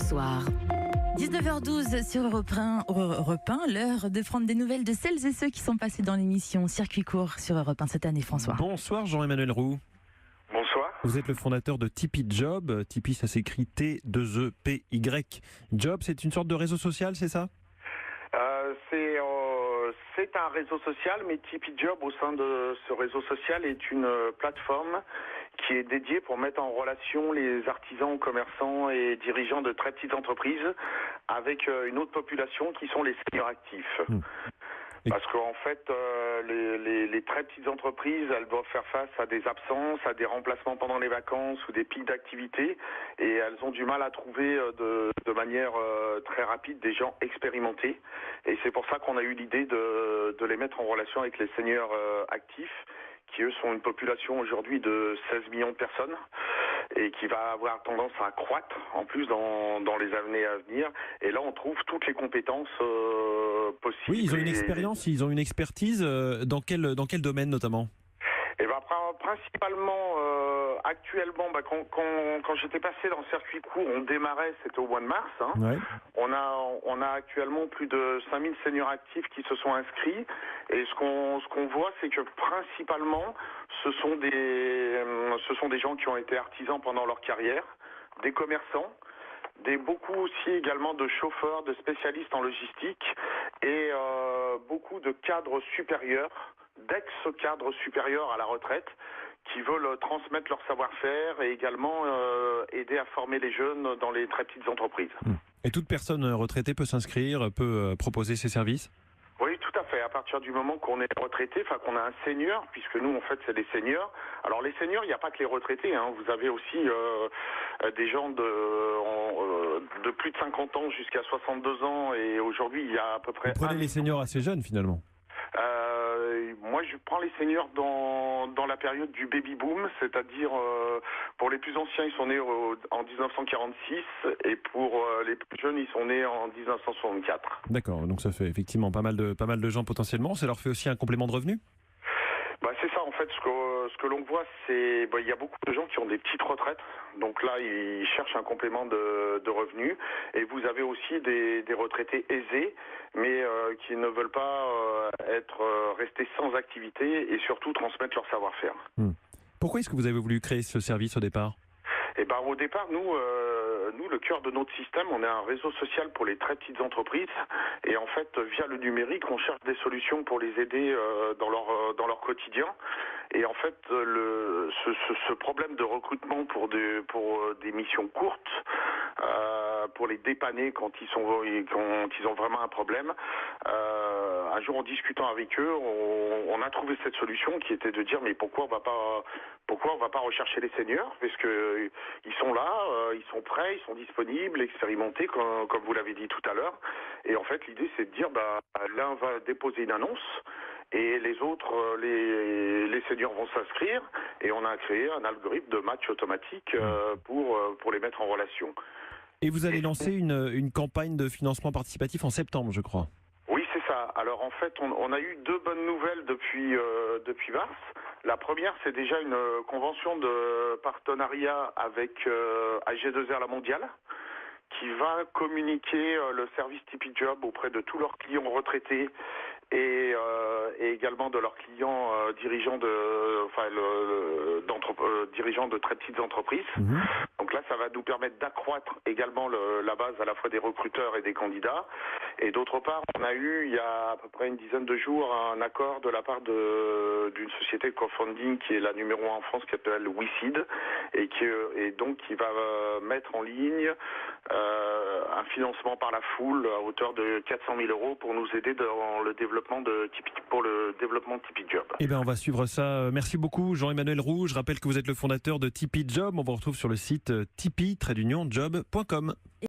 François. 19h12 sur Europe 1, l'heure de prendre des nouvelles de celles et ceux qui sont passés dans l'émission Circuit court sur Europe 1 cette année, François. Bonsoir Jean-Emmanuel Roux. Bonsoir. Vous êtes le fondateur de Tipeee Job. Tipeee, ça s'écrit T2EPY. Job, c'est une sorte de réseau social, c'est ça ? C'est un réseau social, mais Tipeee Job, au sein de ce réseau social, est une plateforme qui est dédiée pour mettre en relation les artisans, commerçants et dirigeants de très petites entreprises avec une autre population qui sont les seniors actifs. Parce qu'en fait, les très petites entreprises, elles doivent faire face à des absences, à des remplacements pendant les vacances ou des pics d'activité, et elles ont du mal à trouver de manière très rapide des gens expérimentés. Et c'est pour ça qu'on a eu l'idée de les mettre en relation avec les seniors actifs, qui eux sont une population aujourd'hui de 16 millions de personnes et qui va avoir tendance à croître en plus dans les années à venir. Et là, on trouve toutes les compétences possibles. Oui, ils ont une expérience, ils ont une expertise. Dans quel domaine notamment ? Et principalement, actuellement, quand j'étais passé dans le circuit court, on démarrait, c'était au mois de mars. Ouais. On a actuellement plus de 5000 seniors actifs qui se sont inscrits. Et ce qu'on voit, c'est que principalement, ce sont des gens qui ont été artisans pendant leur carrière, des commerçants, beaucoup aussi également de chauffeurs, de spécialistes en logistique et beaucoup de cadres supérieurs, d'ex-cadres supérieurs à la retraite, qui veulent transmettre leur savoir-faire et également aider à former les jeunes dans les très petites entreprises. Et toute personne retraitée peut s'inscrire, peut proposer ses services ? Oui, tout à fait. À partir du moment qu'on est retraité, qu'on a un senior, puisque nous, en fait, c'est des seniors. Alors, les seniors, il n'y a pas que les retraités. Vous avez aussi des gens de plus de 50 ans jusqu'à 62 ans. Et aujourd'hui, il y a à peu près... Vous prenez les seniors assez jeunes, finalement ? Moi, je prends les seniors dans la période du baby-boom, c'est-à-dire pour les plus anciens, ils sont nés en 1946 et pour les plus jeunes, ils sont nés en 1964. D'accord, donc ça fait effectivement pas mal de gens potentiellement. Ça leur fait aussi un complément de revenu ? C'est ça, en fait, ce que l'on voit, c'est il y a beaucoup de gens qui ont des petites retraites, donc là, ils cherchent un complément de revenus, et vous avez aussi des retraités aisés, mais qui ne veulent pas restés sans activité et surtout transmettre leur savoir-faire. Pourquoi est-ce que vous avez voulu créer ce service au départ ? Au départ, nous, le cœur de notre système, on est un réseau social pour les très petites entreprises. Et en fait, via le numérique, on cherche des solutions pour les aider dans leur quotidien. Et en fait, ce problème de recrutement pour des missions courtes, pour les dépanner quand ils ont vraiment un problème. Un jour, en discutant avec eux, on a trouvé cette solution qui était de dire mais pourquoi on va pas rechercher les seniors, parce que ils sont là, ils sont prêts, ils sont disponibles, expérimentés, comme vous l'avez dit tout à l'heure. Et en fait, l'idée c'est de dire l'un va déposer une annonce et les autres, les seniors vont s'inscrire, et on a créé un algorithme de match automatique pour les mettre en relation. Et vous allez lancer une campagne de financement participatif en septembre, je crois. Oui, c'est ça. Alors en fait, on a eu deux bonnes nouvelles depuis mars. La première, c'est déjà une convention de partenariat avec AG2R La Mondiale, qui va communiquer le service Tipeee Job auprès de tous leurs clients retraités et également de leurs clients dirigeants dirigeants de très petites entreprises. Donc là, ça va nous permettre d'accroître également la base à la fois des recruteurs et des candidats. Et d'autre part, on a eu, il y a à peu près une dizaine de jours, un accord de la part d'une société de crowdfunding qui est la numéro 1 en France, qui s'appelle WeSeed, et qui va mettre en ligne un financement par la foule à hauteur de 400 000 € pour nous aider dans le développement de Tipeee Job. On va suivre ça. Merci beaucoup Jean-Emmanuel Roux. Je rappelle que vous êtes le fondateur de Tipeee Job. On vous retrouve sur le site tipeee-job.com.